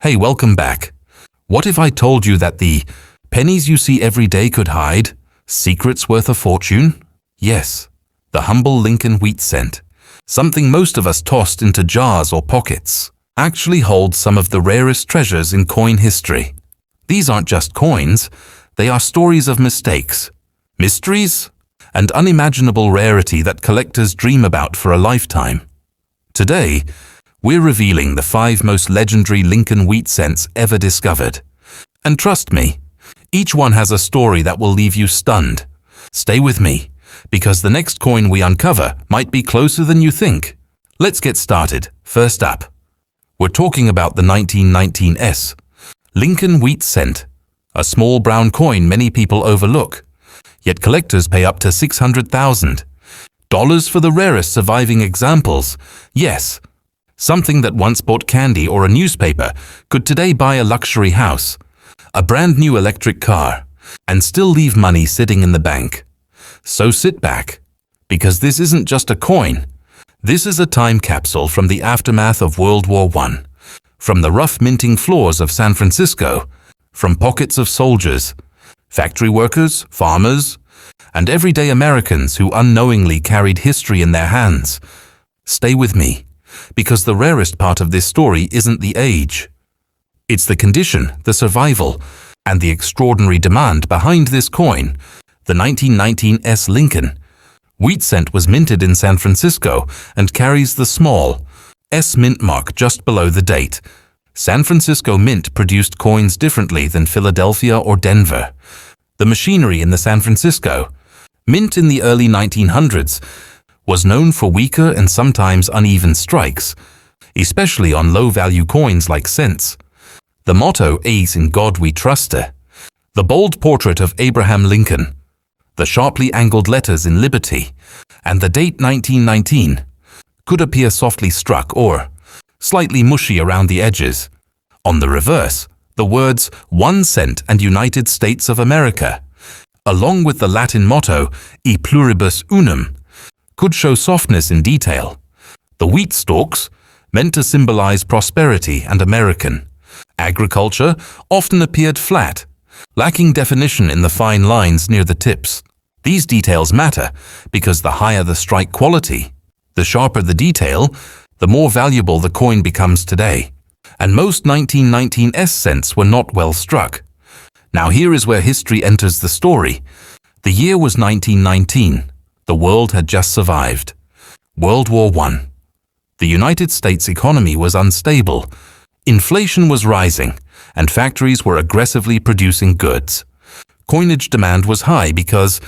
Hey, welcome back. What if I told you that the pennies you see every day could hide secrets worth a fortune? Yes, the humble Lincoln wheat cent, something most of us tossed into jars or pockets, actually holds some of the rarest treasures in coin history. These aren't just coins, they are stories of mistakes, mysteries, and unimaginable rarity that collectors dream about for a lifetime. Today, we're revealing the 5 most legendary Lincoln wheat cents ever discovered. And trust me, each one has a story that will leave you stunned. Stay with me, because the next coin we uncover might be closer than you think. Let's get started. First up, we're talking about the 1919 Lincoln wheat cent, a small brown coin many people overlook, yet collectors pay up to $600,000 for the rarest surviving examples. Yes, something that once bought candy or a newspaper could today buy a luxury house, a brand new electric car, and still leave money sitting in the bank. So sit back, because this isn't just a coin. This is a time capsule from the aftermath of World War I, from the rough minting floors of San Francisco, from pockets of soldiers, factory workers, farmers, and everyday Americans who unknowingly carried history in their hands. Stay with me, because the rarest part of this story isn't the age. It's the condition, the survival, and the extraordinary demand behind this coin. The 1919 Lincoln wheat cent was minted in San Francisco and carries the small S mint mark just below the date. San Francisco Mint produced coins differently than Philadelphia or Denver. The machinery in the San Francisco Mint in the early 1900s was known for weaker and sometimes uneven strikes, especially on low-value coins like cents. The motto, "Ace in God we trust," the bold portrait of Abraham Lincoln, the sharply angled letters in Liberty, and the date 1919 could appear softly struck or slightly mushy around the edges. On the reverse, the words 1 cent and United States of America, along with the Latin motto E pluribus unum, could show softness in detail. The wheat stalks, meant to symbolize prosperity and American agriculture, often appeared flat, lacking definition in the fine lines near the tips. These details matter because the higher the strike quality, the sharper the detail, the more valuable the coin becomes today. And most 1919 cents were not well struck. Now here is where history enters the story. The year was 1919. The world had just survived World War I. The United States economy was unstable. Inflation was rising, and factories were aggressively producing goods. Coinage demand was high because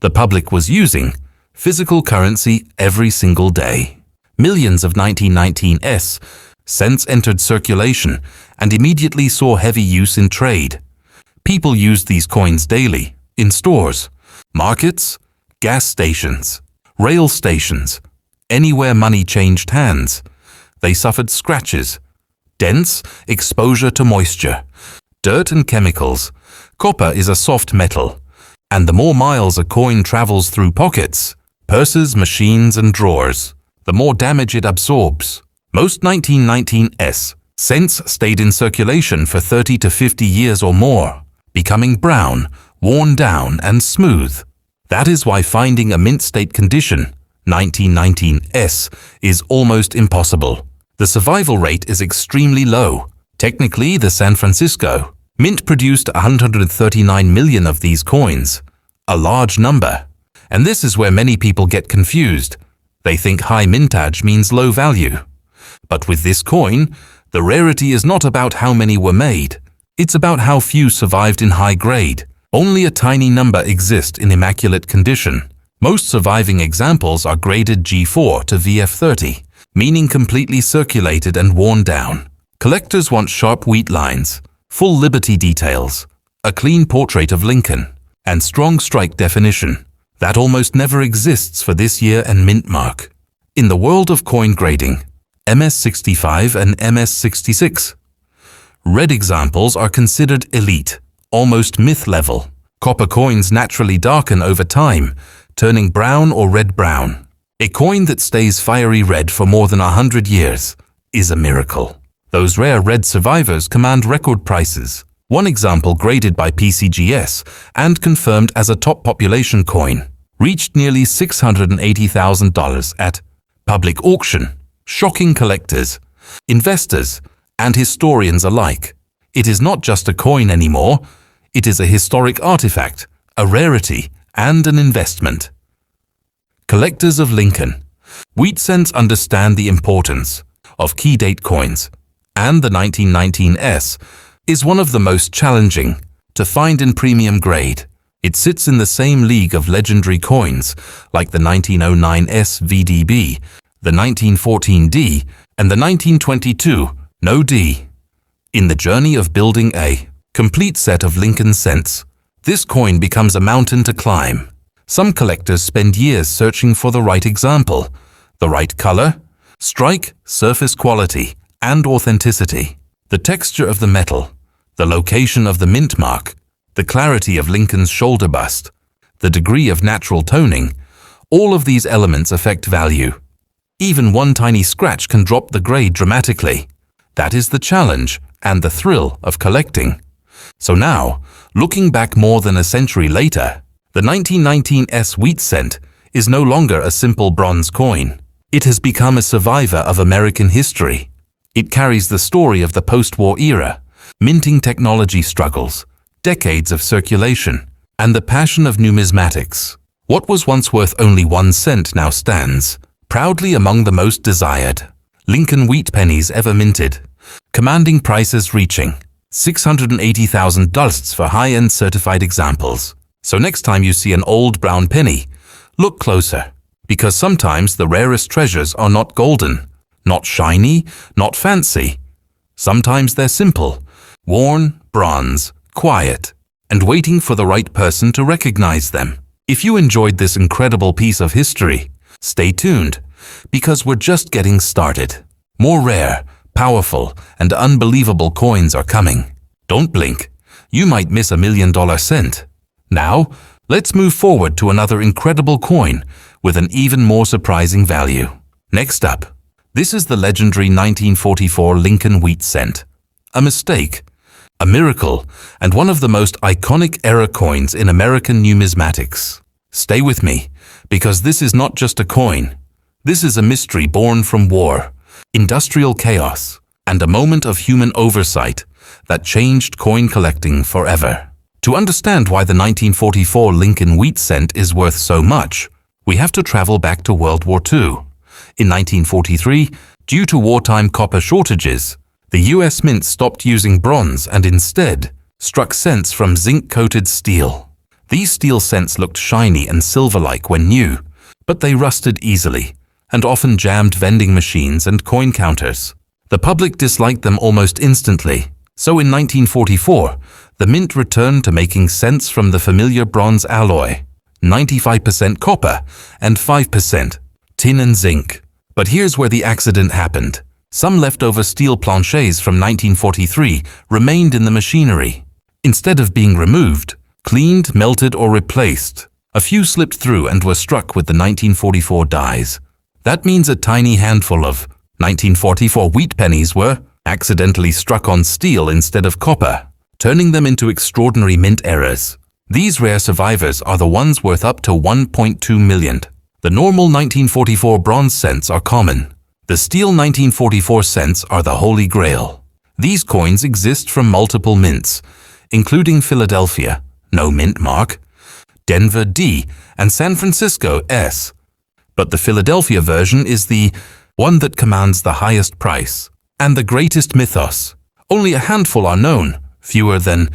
the public was using physical currency every single day. Millions of 1919 cents entered circulation and immediately saw heavy use in trade. People used these coins daily, in stores, markets, gas stations, rail stations, anywhere money changed hands. They suffered scratches, dents, exposure to moisture, dirt and chemicals. Copper is a soft metal, and the more miles a coin travels through pockets, purses, machines, and drawers, the more damage it absorbs. Most 1919 cents stayed in circulation for 30 to 50 years or more, becoming brown, worn down, and smooth. That is why finding a mint state condition 1919 is almost impossible. The survival rate is extremely low. Technically, the San Francisco Mint produced 139 million of these coins, a large number. And this is where many people get confused. They think high mintage means low value. But with this coin, the rarity is not about how many were made. It's about how few survived in high grade. Only a tiny number exist in immaculate condition. Most surviving examples are graded G4 to VF30, meaning completely circulated and worn down. Collectors want sharp wheat lines, full Liberty details, a clean portrait of Lincoln, and strong strike definition. That almost never exists for this year and mint mark. In the world of coin grading, MS65 and MS66, red examples are considered elite, almost myth level. Copper coins naturally darken over time, turning brown or red-brown. A coin that stays fiery red for more than 100 years is a miracle. Those rare red survivors command record prices. One example, graded by PCGS and confirmed as a top population coin, reached nearly $680,000 at public auction, shocking collectors, investors, and historians alike. It is not just a coin anymore, it is a historic artifact, a rarity, and an investment. Collectors of Lincoln. Wheat cents understand the importance of key date coins, and the 1919 S is one of the most challenging to find in premium grade. It sits in the same league of legendary coins like the 1909 S VDB, the 1914 D, and the 1922 No D. In the journey of building a complete set of Lincoln cents, this coin becomes a mountain to climb. Some collectors spend years searching for the right example, the right color, strike, surface quality, and authenticity. The texture of the metal, the location of the mint mark, the clarity of Lincoln's shoulder bust, the degree of natural toning, all of these elements affect value. Even one tiny scratch can drop the grade dramatically. That is the challenge and the thrill of collecting. So now, looking back more than a century later, the 1919 S wheat cent is no longer a simple bronze coin. It has become a survivor of American history. It carries the story of the post-war era, minting technology struggles, decades of circulation, and the passion of numismatics. What was once worth only 1 cent now stands proudly among the most desired Lincoln wheat pennies ever minted, commanding prices reaching $680,000 for high-end certified examples. So next time you see an old brown penny, look closer, because sometimes the rarest treasures are not golden, not shiny, not fancy. Sometimes they're simple, worn, bronze, quiet, and waiting for the right person to recognize them. If you enjoyed this incredible piece of history, stay tuned, because we're just getting started. More rare, powerful, and unbelievable coins are coming. Don't blink. You might miss $1 million cent. Now, let's move forward to another incredible coin with an even more surprising value. Next up, this is the legendary 1944 Lincoln wheat cent. A mistake, a miracle, and one of the most iconic era coins in American numismatics. Stay with me, because this is not just a coin. This is a mystery born from war, industrial chaos, and a moment of human oversight that changed coin collecting forever. To understand why the 1944 Lincoln wheat cent is worth so much, we have to travel back to World War II. In 1943, due to wartime copper shortages, the US Mint stopped using bronze and instead struck cents from zinc-coated steel. These steel cents looked shiny and silver-like when new, but they rusted easily and often jammed vending machines and coin counters. The public disliked them almost instantly, so in 1944, the Mint returned to making cents from the familiar bronze alloy, 95% copper and 5% tin and zinc. But here's where the accident happened. Some leftover steel planchets from 1943 remained in the machinery. Instead of being removed, cleaned, melted, or replaced, a few slipped through and were struck with the 1944 dies. That means a tiny handful of 1944 wheat pennies were accidentally struck on steel instead of copper, turning them into extraordinary mint errors. These rare survivors are the ones worth up to $1.2 million. The normal 1944 bronze cents are common. The steel 1944 cents are the holy grail. These coins exist from multiple mints, including Philadelphia, no mint mark, Denver D, and San Francisco S. But the Philadelphia version is the one that commands the highest price and the greatest mythos. Only a handful are known, fewer than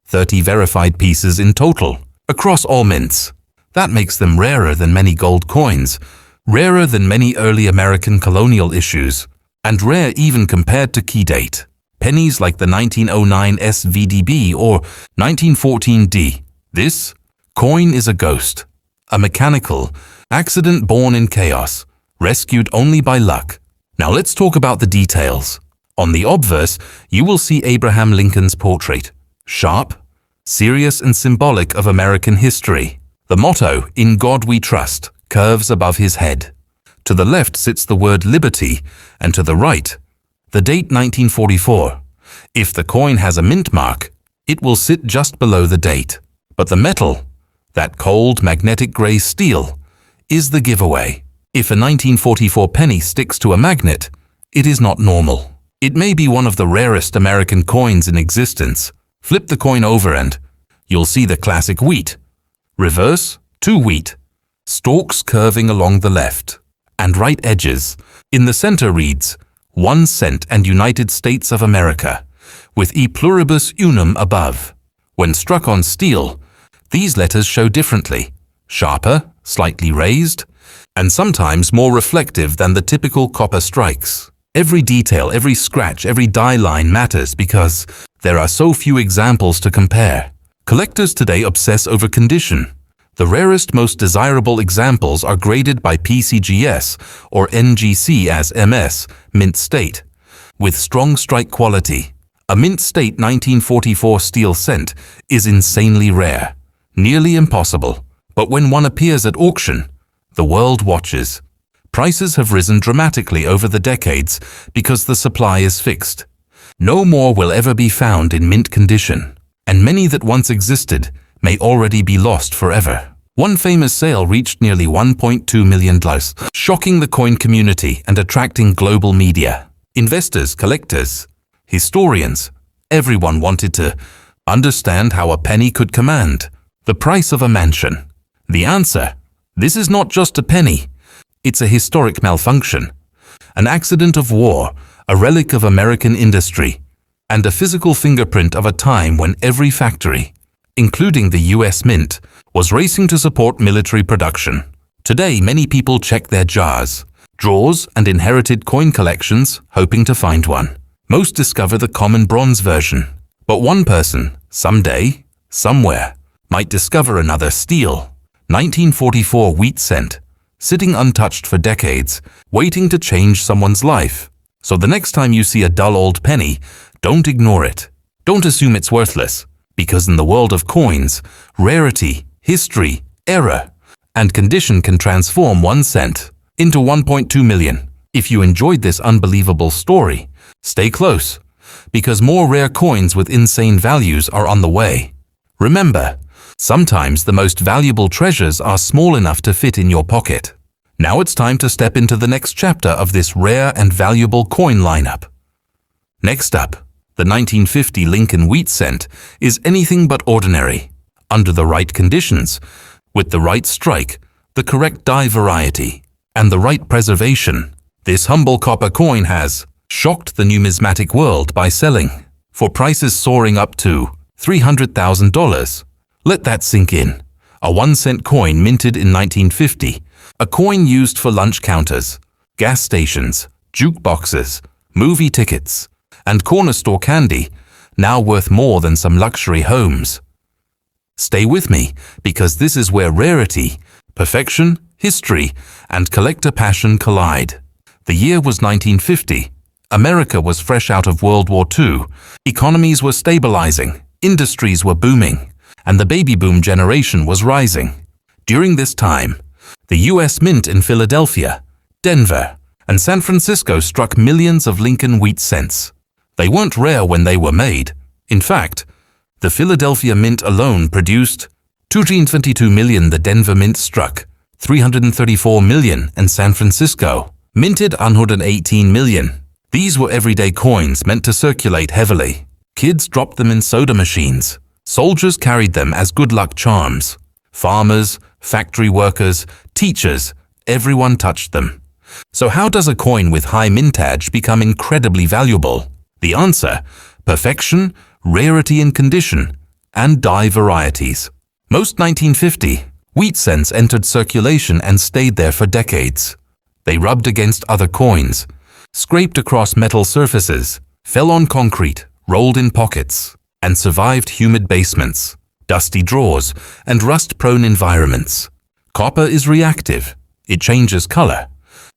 30 verified pieces in total, across all mints. That makes them rarer than many gold coins, rarer than many early American colonial issues, and rare even compared to key date pennies like the 1909 SVDB or 1914 D. This coin is a ghost, a mechanical accident born in chaos, rescued only by luck. Now let's talk about the details. On the obverse, you will see Abraham Lincoln's portrait, sharp, serious, and symbolic of American history. The motto, "In God We Trust," curves above his head. To the left sits the word liberty, and to the right, The date 1944. If the coin has a mint mark, it will sit just below the date. But the metal, that cold magnetic gray steel, is the giveaway. If a 1944 penny sticks to a magnet, it is not normal. It may be one of the rarest American coins in existence. Flip the coin over and you'll see the classic wheat. Reverse, 2 wheat. Stalks curving along the left. And right edges. In the center reads, 1 cent and United States of America, with e pluribus unum above. When struck on steel, these letters show differently, sharper, slightly raised, and sometimes more reflective than the typical copper strikes. Every detail, every scratch, every die line matters because there are so few examples to compare. Collectors today obsess over condition. The rarest, most desirable examples are graded by PCGS or NGC as MS, mint state, with strong strike quality. A mint state 1944 steel cent is insanely rare, nearly impossible. But when one appears at auction, the world watches. Prices have risen dramatically over the decades because the supply is fixed. No more will ever be found in mint condition, and many that once existed may already be lost forever. One famous sale reached nearly $1.2 million, shocking the coin community and attracting global media. Investors, collectors, historians, everyone wanted to understand how a penny could command the price of a mansion. The answer: this is not just a penny. It's a historic malfunction, an accident of war, a relic of American industry, and a physical fingerprint of a time when every factory, including the US Mint, was racing to support military production. Today, many people check their jars, drawers, and inherited coin collections, hoping to find one. Most discover the common bronze version. But one person, someday, somewhere, might discover another steel, 1944 wheat cent, sitting untouched for decades, waiting to change someone's life. So the next time you see a dull old penny, don't ignore it. Don't assume it's worthless, because in the world of coins, rarity, history, era, and condition can transform 1 cent into 1.2 million. If you enjoyed this unbelievable story, stay close, because more rare coins with insane values are on the way. Remember, sometimes the most valuable treasures are small enough to fit in your pocket. Now it's time to step into the next chapter of this rare and valuable coin lineup. Next up, the 1950 Lincoln wheat cent is anything but ordinary. Under the right conditions, with the right strike, the correct die variety, and the right preservation, this humble copper coin has shocked the numismatic world by selling for prices soaring up to $300,000. Let that sink in. A 1 cent coin minted in 1950, a coin used for lunch counters, gas stations, jukeboxes, movie tickets, and corner store candy, now worth more than some luxury homes. Stay with me, because this is where rarity, perfection, history, and collector passion collide. The year was 1950. America was fresh out of World War II. Economies were stabilizing, industries were booming, and the baby boom generation was rising. During this time, the US Mint in Philadelphia, Denver, and San Francisco struck millions of Lincoln wheat cents. They weren't rare when they were made. In fact, the Philadelphia Mint alone produced 222 million. The Denver Mint struck 334 million, and San Francisco minted 118 million. These were everyday coins meant to circulate heavily. Kids dropped them in soda machines. Soldiers carried them as good luck charms. Farmers, factory workers, teachers, everyone touched them. So how does a coin with high mintage become incredibly valuable? The answer: perfection, rarity in condition, and die varieties. Most 1950 wheat cents entered circulation and stayed there for decades. They rubbed against other coins, scraped across metal surfaces, fell on concrete, rolled in pockets, and survived humid basements, dusty drawers, and rust-prone environments. Copper is reactive. It changes color,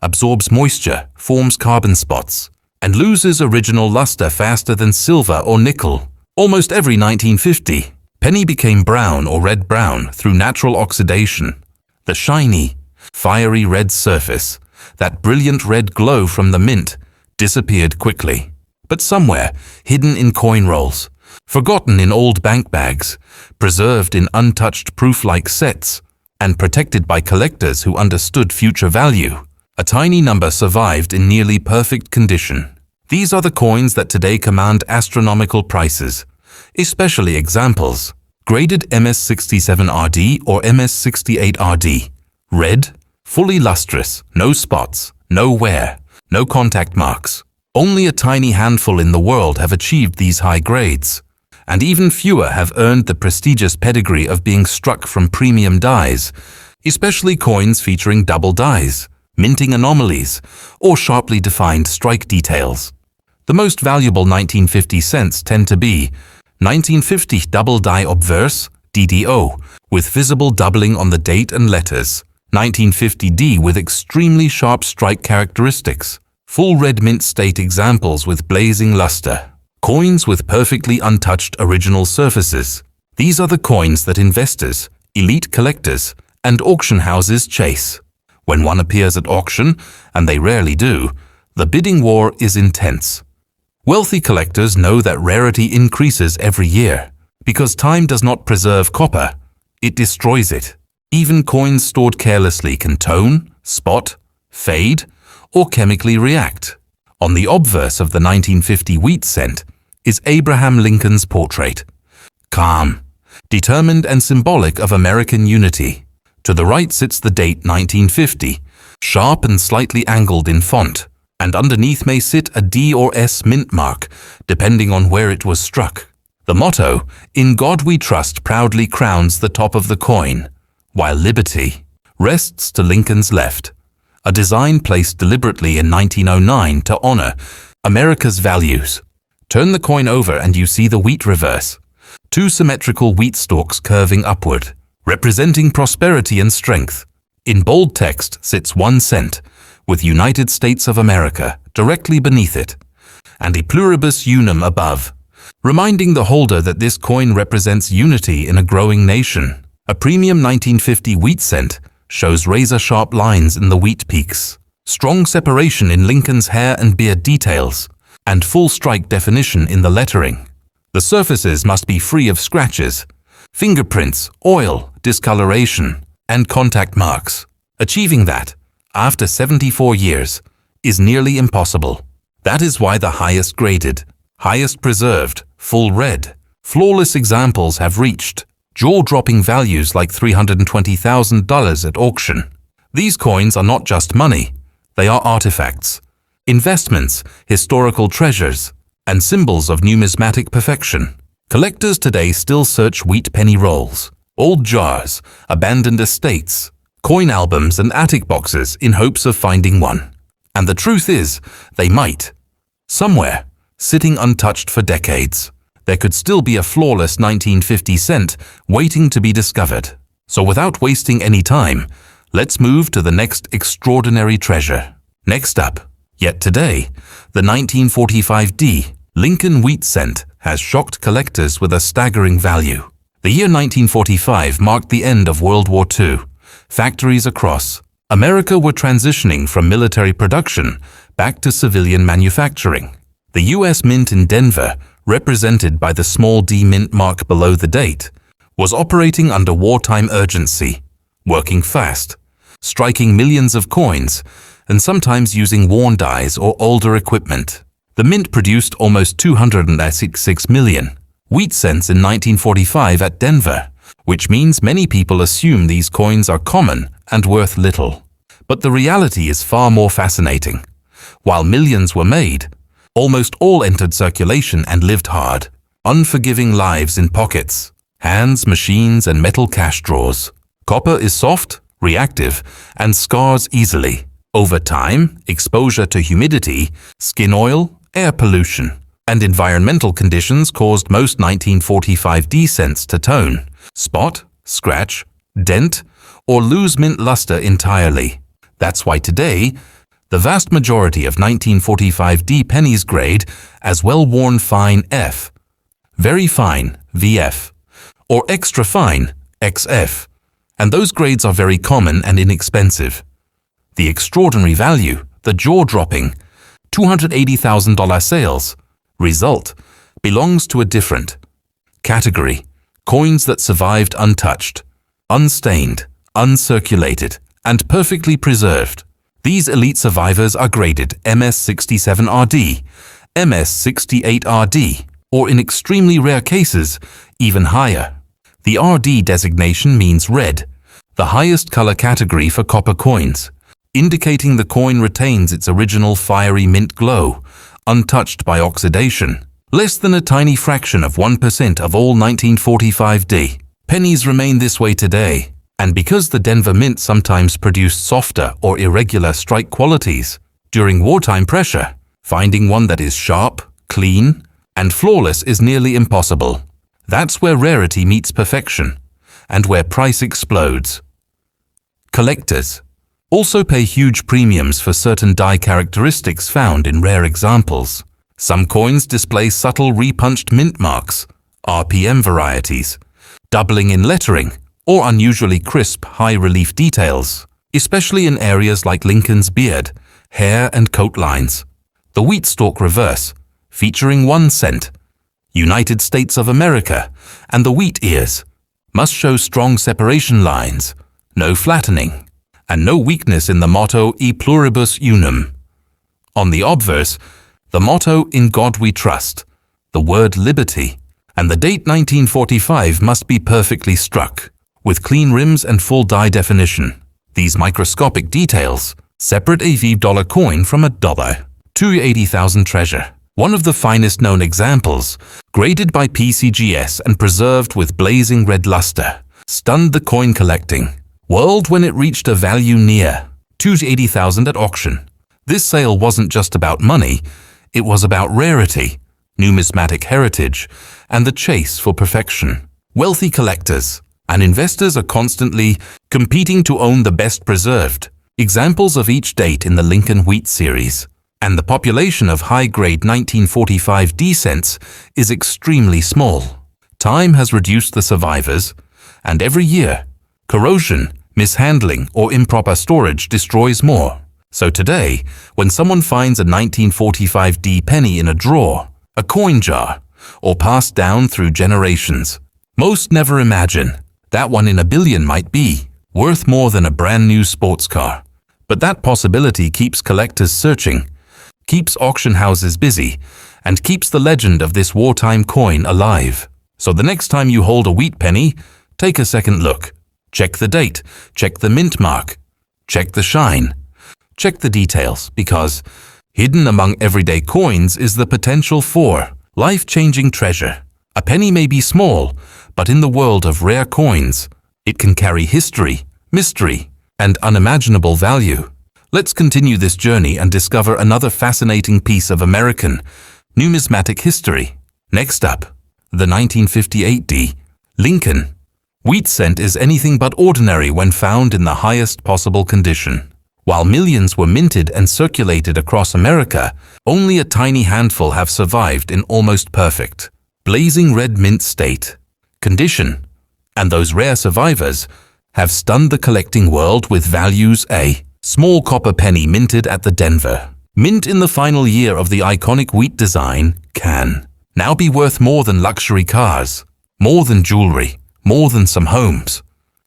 absorbs moisture, forms carbon spots, and loses original luster faster than silver or nickel. Almost every 1950 penny became brown or red-brown through natural oxidation. The shiny, fiery red surface, that brilliant red glow from the mint, disappeared quickly. But somewhere, hidden in coin rolls, forgotten in old bank bags, preserved in untouched proof-like sets, and protected by collectors who understood future value, a tiny number survived in nearly perfect condition. These are the coins that today command astronomical prices, especially examples. Graded MS67RD or MS68RD. Red, fully lustrous, no spots, no wear, no contact marks. Only a tiny handful in the world have achieved these high grades, and even fewer have earned the prestigious pedigree of being struck from premium dies, especially coins featuring double dies, minting anomalies, or sharply defined strike details. The most valuable 1950 cents tend to be 1950 double die obverse, DDO, with visible doubling on the date and letters, 1950D with extremely sharp strike characteristics, full red mint state examples with blazing luster, coins with perfectly untouched original surfaces. These are the coins that investors, elite collectors, and auction houses chase. When one appears at auction, and they rarely do, the bidding war is intense. Wealthy collectors know that rarity increases every year, because time does not preserve copper, it destroys it. Even coins stored carelessly can tone, spot, fade, or chemically react. On the obverse of the 1950 wheat cent is Abraham Lincoln's portrait. Calm, determined and symbolic of American unity. To the right sits the date 1950, sharp and slightly angled in font, and underneath may sit a D or S mint mark, depending on where it was struck. The motto, "In God We Trust," proudly crowns the top of the coin, while liberty rests to Lincoln's left, a design placed deliberately in 1909 to honor America's values. Turn the coin over and you see the wheat reverse, two symmetrical wheat stalks curving upward, representing prosperity and strength. In bold text sits 1 cent, with United States of America directly beneath it, and a pluribus unum above, reminding the holder that this coin represents unity in a growing nation. A premium 1950 wheat cent shows razor-sharp lines in the wheat peaks, strong separation in Lincoln's hair and beard details, and full strike definition in the lettering. The surfaces must be free of scratches, fingerprints, oil, discoloration, and contact marks. Achieving that, after 74 years, is nearly impossible. That is why the highest graded, highest preserved, full red, flawless examples have reached jaw-dropping values like $320,000 at auction. These coins are not just money, they are artifacts, investments, historical treasures, and symbols of numismatic perfection. Collectors today still search wheat penny rolls, old jars, abandoned estates, coin albums and attic boxes in hopes of finding one. And the truth is, they might. Somewhere, sitting untouched for decades, there could still be a flawless 1950 cent waiting to be discovered. So without wasting any time, let's move to the next extraordinary treasure. Next up, yet today, the 1945D Lincoln wheat cent has shocked collectors with a staggering value. The year 1945 marked the end of World War II. Factories across America were transitioning from military production back to civilian manufacturing. The U.S. Mint in Denver, represented by the small d mint mark below the date, was operating under wartime urgency, working fast, striking millions of coins, and sometimes using worn dies or older equipment. The mint produced almost 266 million wheat cents in 1945 at Denver, which means many people assume these coins are common and worth little. But the reality is far more fascinating. While millions were made, almost all entered circulation and lived hard, unforgiving lives in pockets, hands, machines, and metal cash drawers. Copper is soft, reactive, and scars easily. Over time, exposure to humidity, skin oil, air pollution, and environmental conditions caused most 1945D cents to tone, spot, scratch, dent, or lose mint luster entirely. That's why today, the vast majority of 1945D pennies grade as well-worn fine F, very fine VF, or extra fine XF, and those grades are very common and inexpensive. The extraordinary value, the jaw-dropping, $280,000 sales. Result belongs to a different category. Coins that survived untouched, unstained, uncirculated, and perfectly preserved. These elite survivors are graded MS67RD, MS68RD, or in extremely rare cases, even higher. The RD designation means red, the highest color category for copper coins, indicating the coin retains its original fiery mint glow, untouched by oxidation. Less than a tiny fraction of 1% of all 1945D pennies remain this way today, and because the Denver Mint sometimes produced softer or irregular strike qualities, during wartime pressure, finding one that is sharp, clean, and flawless is nearly impossible. That's where rarity meets perfection, and where price explodes. Collectors also pay huge premiums for certain die characteristics found in rare examples. Some coins display subtle repunched mint marks, RPM varieties, doubling in lettering, or unusually crisp high-relief details, especially in areas like Lincoln's beard, hair, and coat lines. The wheat stalk reverse, featuring 1 cent, United States of America, and the wheat ears, must show strong separation lines, no flattening, and no weakness in the motto E pluribus unum. On the obverse, the motto In God We Trust, the word liberty, and the date 1945 must be perfectly struck, with clean rims and full die definition. These microscopic details separate a $5 coin from a $280,000 treasure. One of the finest known examples, graded by PCGS and preserved with blazing red luster, stunned the coin collecting world when it reached a value near $280,000 at auction. This sale wasn't just about money, it was about rarity, numismatic heritage, and the chase for perfection. Wealthy collectors and investors are constantly competing to own the best preserved examples of each date in the Lincoln Wheat series, and the population of high-grade 1945 D cents is extremely small. Time has reduced the survivors, and every year, corrosion, mishandling, or improper storage destroys more. So today, when someone finds a 1945 D penny in a drawer, a coin jar, or passed down through generations, most never imagine that one in a billion might be worth more than a brand new sports car. But that possibility keeps collectors searching, keeps auction houses busy, and keeps the legend of this wartime coin alive. So the next time you hold a wheat penny, take a second look. Check the date, check the mint mark, check the shine, check the details, because hidden among everyday coins is the potential for life-changing treasure. A penny may be small, but in the world of rare coins, it can carry history, mystery, and unimaginable value. Let's continue this journey and discover another fascinating piece of American numismatic history. Next up, the 1958 D. Lincoln Wheat cent is anything but ordinary when found in the highest possible condition. While millions were minted and circulated across America, only a tiny handful have survived in almost perfect, blazing red mint state condition, and those rare survivors have stunned the collecting world with values. A small copper penny minted at the Denver Mint in the final year of the iconic wheat design can now be worth more than luxury cars, more than jewelry, more than some homes.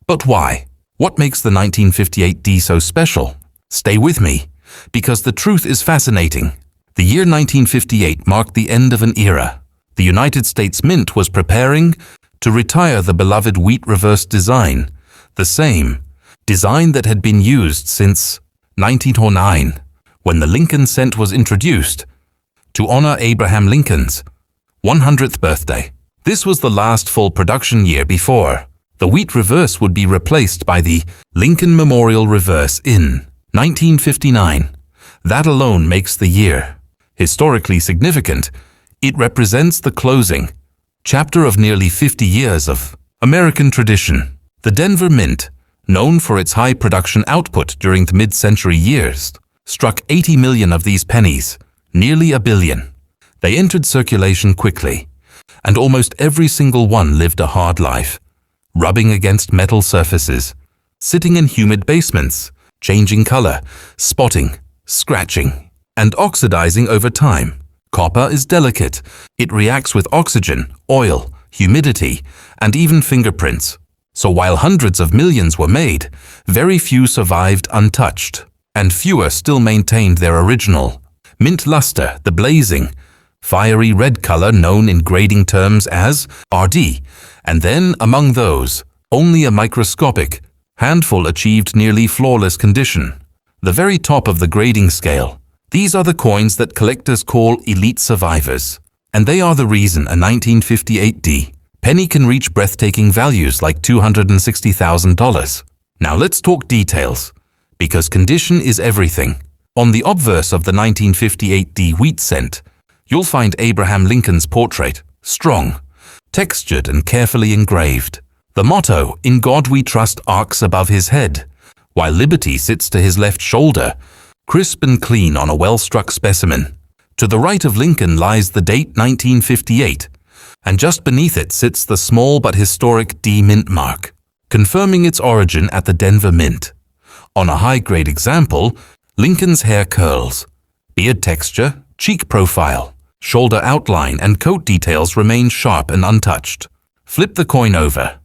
But why? What makes the 1958 D so special? Stay with me, because the truth is fascinating. The year 1958 marked the end of an era. The United States Mint was preparing to retire the beloved wheat reverse design, the same design that had been used since 1909, when the Lincoln cent was introduced to honor Abraham Lincoln's 100th birthday. This was the last full production year before the wheat reverse would be replaced by the Lincoln Memorial Reverse in 1959. That alone makes the year historically significant. It represents the closing chapter of nearly 50 years of American tradition. The Denver Mint, known for its high production output during the mid-century years, struck 80 million of these pennies, nearly a billion. They entered circulation quickly, and almost every single one lived a hard life, rubbing against metal surfaces, sitting in humid basements, changing color, spotting, scratching. and oxidizing over time. Copper is delicate. It reacts with oxygen, oil, humidity, and even fingerprints. So while hundreds of millions were made, very few survived untouched, and fewer still maintained their original mint luster, the blazing, fiery red color known in grading terms as RD, and then among those, only a microscopic handful achieved nearly flawless condition. The very top of the grading scale. These are the coins that collectors call elite survivors, and they are the reason a 1958D penny can reach breathtaking values like $260,000. Now let's talk details, because condition is everything. On the obverse of the 1958D wheat cent, you'll find Abraham Lincoln's portrait, strong, textured and carefully engraved. The motto, "In God We Trust," arcs above his head, while liberty sits to his left shoulder, crisp and clean on a well-struck specimen. To the right of Lincoln lies the date 1958, and just beneath it sits the small but historic D mint mark, confirming its origin at the Denver Mint. On a high-grade example, Lincoln's hair curls, beard texture, cheek profile, shoulder outline, and coat details remain sharp and untouched. Flip the coin over,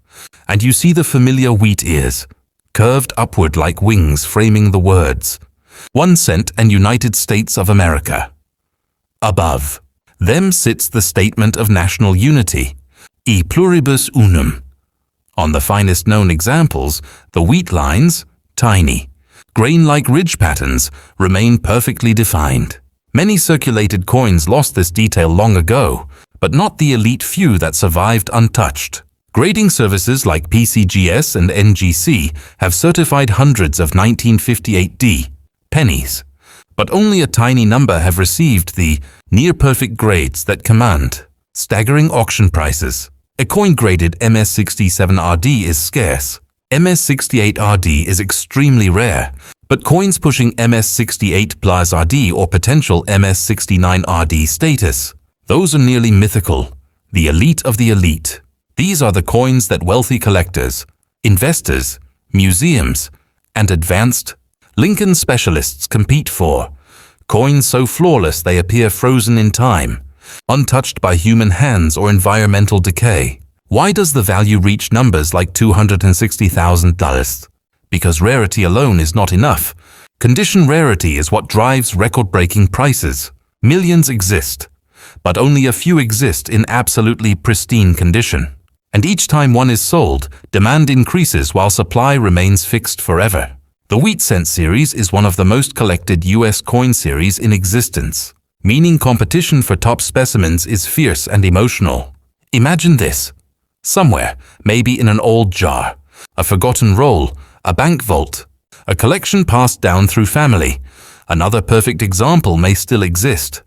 and you see the familiar wheat ears, curved upward like wings framing the words, 1 cent and United States of America. Above them sits the statement of national unity, E pluribus unum. On the finest known examples, the wheat lines, tiny, grain-like ridge patterns, remain perfectly defined. Many circulated coins lost this detail long ago, but not the elite few that survived untouched. Grading services like PCGS and NGC have certified hundreds of 1958D pennies, but only a tiny number have received the near-perfect grades that command staggering auction prices. A coin graded MS67RD is scarce. MS68RD is extremely rare, but coins pushing MS68 plus RD or potential MS69RD status, those are nearly mythical, the elite of the elite. These are the coins that wealthy collectors, investors, museums, and advanced Lincoln specialists compete for. Coins so flawless they appear frozen in time, untouched by human hands or environmental decay. Why does the value reach numbers like $260,000? Because rarity alone is not enough. Condition rarity is what drives record-breaking prices. Millions exist, but only a few exist in absolutely pristine condition. And each time one is sold, demand increases while supply remains fixed forever. The Wheat Cent series is one of the most collected US coin series in existence, meaning competition for top specimens is fierce and emotional. Imagine this. Somewhere, maybe in an old jar, a forgotten roll, a bank vault, a collection passed down through family, another perfect example may still exist.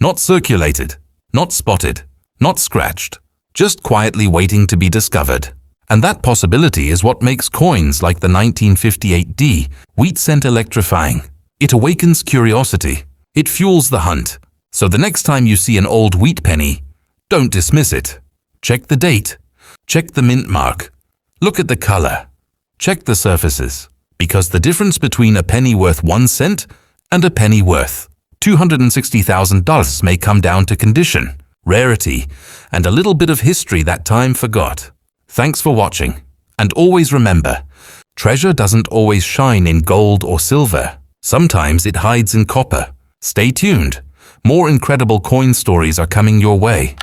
Not circulated, not spotted, not scratched, just quietly waiting to be discovered. And that possibility is what makes coins like the 1958D Wheat Cent electrifying. It awakens curiosity. It fuels the hunt. So the next time you see an old wheat penny, don't dismiss it. Check the date. Check the mint mark. Look at the color. Check the surfaces. Because the difference between a penny worth 1 cent and a penny worth $260,000 may come down to condition, rarity, and a little bit of history that time forgot. Thanks for watching. And always remember, treasure doesn't always shine in gold or silver. Sometimes it hides in copper. Stay tuned. More incredible coin stories are coming your way.